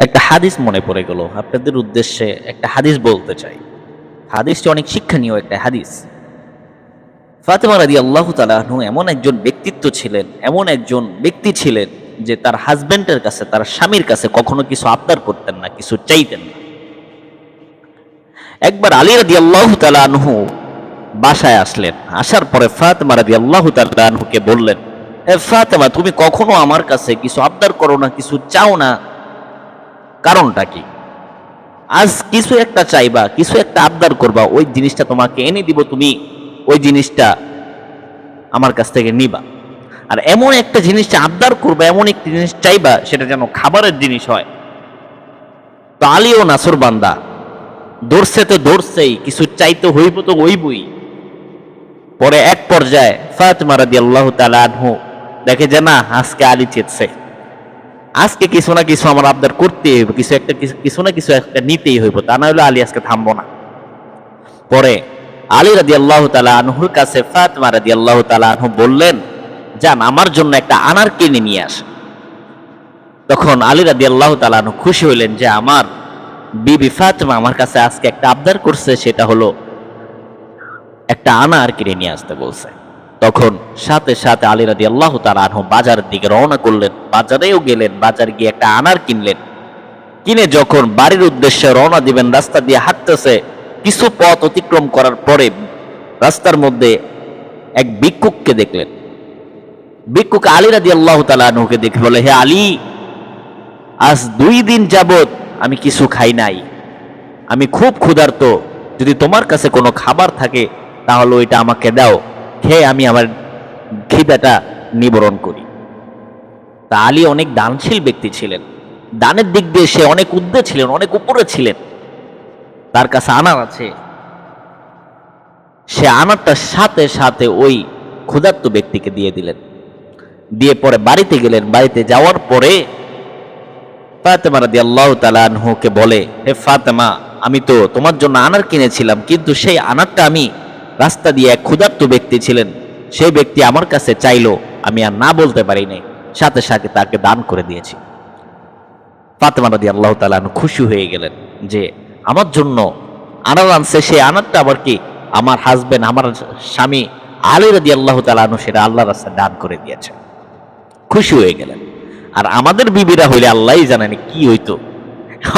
একটা হাদিস মনে পড়ে গেল, আপনাদের উদ্দেশ্যে একটা হাদিস বলতে চাই। হাদিসটি অনেক শিক্ষণীয় একটা হাদিস। ফাতেমা রাদিয়াল্লাহু তাআলা আনহু এমন একজন ব্যক্তিত্ব ছিলেন, এমন একজন ব্যক্তি ছিলেন যে তার হাজবেন্ডের কাছে, তার স্বামীর কাছে কখনো কিছু আবদার করতেন না, কিছু চাইতেন না। একবার আলী রাদিয়াল্লাহু তাআলা আনহু বাসায় আসলেন। আসার পরে ফাতেমা রাদিয়াল্লাহু তাআলা আনহুকে বললেন, এ ফাতেমা, তুমি কখনো আমার কাছে কিছু আবদার করো না, কিছু চাও না, কারণটা কি? আজ কিছু একটা চাইবা, কিছু একটা আবদার করবা, ওই জিনিসটা তোমাকে এনে দিব, তুমি ওই জিনিসটা আমার কাছ থেকে নিবা। আর এমন একটা জিনিস আবদার করবা, এমন একটা জিনিস চাইবা, সেটা যেন খাবারের জিনিস হয়। তো আলীও নাসর বান্দা, ধরছে তো ধরছেই, কিছু চাইতে হইব তো হইবই। পরে এক পর্যায়ে ফাতেমা রাদিয়াল্লাহু তাআলা আনহু দেখে যে না, আজকে আলী চেতছে, আজকে কিছু না কিছু আমার আবদার করতেই হইব, কিছু না কিছু একটা নিতেই হইব, তা না হলে আলী আজকে থামবো না। পরে আলী রাদিয়াল্লাহু তাআলা আনহুর কাছে ফাতেমা রাদিয়াল্লাহু তাআলা আনহু বললেন, যান আমার জন্য একটা আনার কিনে নিয়ে আস। তখন আলী রাদিয়াল্লাহু তাআলা আনহু খুশি হইলেন যে আমার বিবি ফাতেমা আমার কাছে আজকে একটা আবদার করছে, সেটা হলো একটা আনার কিনে নিয়ে আসতে বলছে। তখন সাথে সাথে আলী রাদিয়াল্লাহু তাআলা আনহু বাজারের দিকে রওনা করলেন। বাজারেও গেলেন, বাজার গিয়ে একটা আনার কিনলেন। কিনে যখন বাড়ির উদ্দেশ্যে রওনা দিবেন, রাস্তা দিয়ে হাঁটতেছে, কিছু পথ অতিক্রম করার পরে রাস্তার মধ্যে এক ভিক্ষুককে দেখলেন। ভিক্ষুক আলী রাদিয়াল্লাহু তাআলা আনহুকে দেখে বলে, হে আলী, আজ 2 দিন যাবত আমি কিছু খাই নাই, আমি খুব ক্ষুধার্ত, যদি তোমার কাছে কোনো খাবার থাকে তাহলে ওইটা আমাকে দাও, খেয়ে আমি আমার খিদাটা নিবারণ করি। তা আলী অনেক দানশীল ব্যক্তি ছিলেন, দানের দিক দিয়ে সে অনেক ঊর্ধ্বে ছিলেন, অনেক উপরে ছিলেন। তার কাছে আনার আছে, সে আনারটার সাথে সাথে ওই ক্ষুধার্ত ব্যক্তিকে দিয়ে দিলেন। দিয়ে পরে বাড়িতে গেলেন। বাড়িতে যাওয়ার পরে ফাতেমা রাদিয়াল্লাহু তাআলা আনহুকে বলে, হে ফাতেমা, আমি তো তোমার জন্য আনার কিনেছিলাম, কিন্তু সেই আনারটা আমি রাস্তা দিয়ে এক ক্ষুধার্ত ব্যক্তি ছিলেন, সেই ব্যক্তি আমার কাছে চাইলো, আমি আর না বলতে পারি নাই, সাথে সাথে তাকে দান করে দিয়েছি। ফাতেমা রাদিয়াল্লাহু তাআলা আনহু খুশি হয়ে গেলেন যে আমার জন্য আনার আনছে, সেই আনারটা আবার কি আমার হাজবেন্ড, আমার স্বামী আলী রাদিয়াল্লাহু তাআলা আনহু সেটা আল্লাহর রাস্তায় দান করে দিয়েছে। খুশি হয়ে গেলেন। আর আমাদের বিবিরা হইলে আল্লাহই জানেন কি হইতো,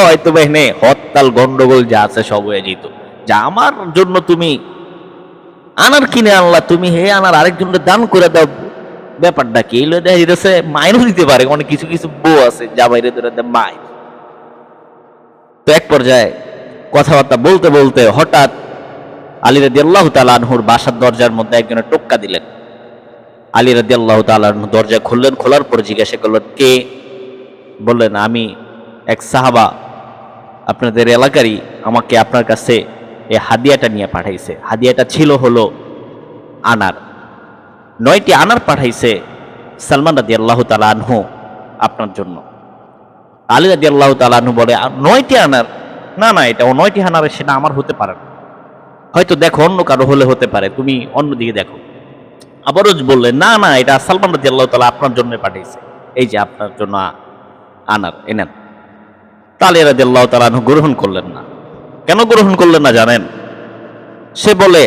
হয়তো এখানে হরতাল গন্ডগোল যা আছে সব হয়ে যেত, যা আমার জন্য তুমি আনার কিনে আনলা, তুমি হে আনার আরেকজনকে দান করে দাও। ব্যাপারটা কি এলো, দেখা যেতেছে মায়েরও দিতে পারে, অনেক কিছু কিছু বউ আছে যা বাইরে ধরে মায়ের। তো এক পর্যায়ে কথাবার্তা বলতে বলতে হঠাৎ আলী রাদিয়াল্লাহু তাআলা আনহুর বাসার দরজার মধ্যে একজনের টোক্কা দিলেন। আলী রাদিয়াল্লাহু তাআলা আনহু দরজা খুললেন। খোলার পর জিজ্ঞাসা করলেন, কে? বললেন, আমি এক সাহাবা, আপনাদের এলাকারই, আমাকে আপনার কাছে এই হাদিয়াটা নিয়ে পাঠাইছে। হাদিয়াটা ছিল হলো আনার, 9টি আনার পাঠাইছে সালমান রাদিয়াল্লাহু তাআলা আনহু আপনার জন্য। আলী রাদিয়াল্লাহু তাআলা আনহু বলে, 9টি আনার? না না, এটা 9টি আনার, সেটা আমার হতে পারে না, হয়তো দেখো অন্য কারো হলে হতে পারে, তুমি অন্যদিকে দেখো। আবারও বললেন, না না, এটা সালমান রাদিয়াল্লাহু তাআলা আপনার জন্য পাঠিয়েছে, এই যে আপনার জন্য আনার এনেন। আলী রাদিয়াল্লাহু তাআলা আনহু গ্রহণ করলেন না। কেন গ্রহণ করলেন না জানেন? সে বলে,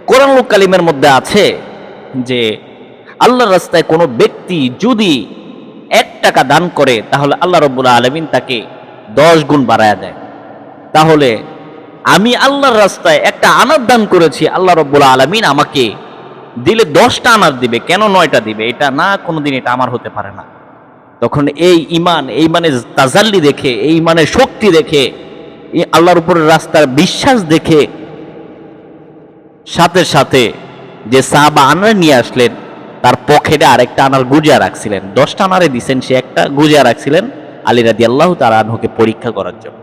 কোরআনুল কারীমের মধ্যে আছে যে আল্লাহর রাস্তায় কোনো ব্যক্তি যদি 1 টাকা দান করে তাহলে আল্লাহ রাব্বুল আলামিন তাকে 10 গুণ বাড়ায়া দেয়। তাহলে আমি আল্লাহর রাস্তায় একটা আনার দান করেছি, আল্লাহ রাব্বুল আলামিন আমাকে দিলে 10টা আনার দিবে, কেন 9টা দিবে? এটা না, কোনোদিন এটা আমার হতে পারে না। তখন এই ইমান, এই মানে তাজাল্লি দেখে, এই মানে শক্তি দেখে, এই আল্লাহর উপরের রাস্তার বিশ্বাস দেখে সাথে সাথে যে সাহাবা আনার নিয়ে আসলেন, তার পকেটে আরেকটা আনার গুজিয়া রাখছিলেন। 10টা আনারে দিচ্ছেন, সে একটা গুজিয়া রাখছিলেন আলী রাদিয়াল্লাহু তাআলা আনহুকে পরীক্ষা করার জন্য।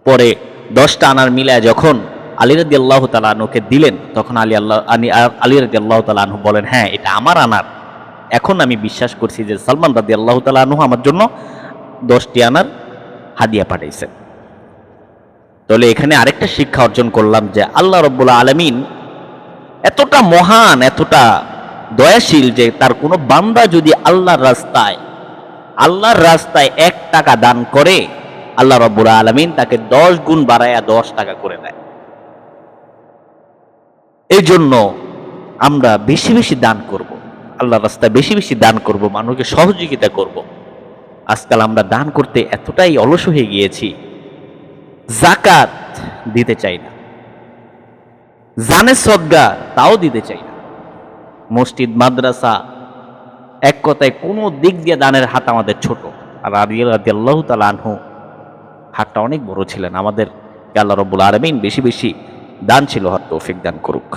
পরে 10টা আনার মিলায় যখন আলী রাদিয়াল্লাহু তাআলা আনহুকে দিলেন, তখন আলী রাদিয়াল্লাহু তাআলা আনহু বলেন, হ্যাঁ, এটা আমার আনার। এখন আমি বিশ্বাস করছি যে সালমান রাদিয়াল্লাহু তাআলা আনহু আমার জন্য 10টি আনার হাদিয়া পাঠাইছেন। তাহলে এখানে আরেকটা শিক্ষা অর্জন করলাম যে আল্লাহ রাব্বুল আলামিন এতটা মহান, এতটা দয়াশীল যে তার কোনো বান্দা যদি আল্লাহর রাস্তায় আল্লাহর রাস্তায় 1 টাকা দান করে আল্লাহ রাব্বুল আলামিন তাকে 10 গুণ বাড়ায়া 10 টাকা করে দেয়। এই জন্য আমরা বেশি বেশি দান করব, আল্লাহর রাস্তায় বেশি বেশি দান করব, মানুষকে সহযোগিতা করব। আজকাল আমরা দান করতে এতটাই অলস হয়ে গিয়েছি, যাকাত দিতে চাই না, জানে সদকা তাও দিতে চাই না। মসজিদ মাদ্রাসা, এক কথায় কোনো দিক দিয়ে দানের হাত আমাদের ছোট। আর আলী রাদিয়াল্লাহু তাআলা আনহু হাতটা অনেক বড় ছিলেন। আমাদের আল্লাহ রাব্বুল আলামিন বেশি বেশি দানশীল হওয়ার তৌফিক দান করুক।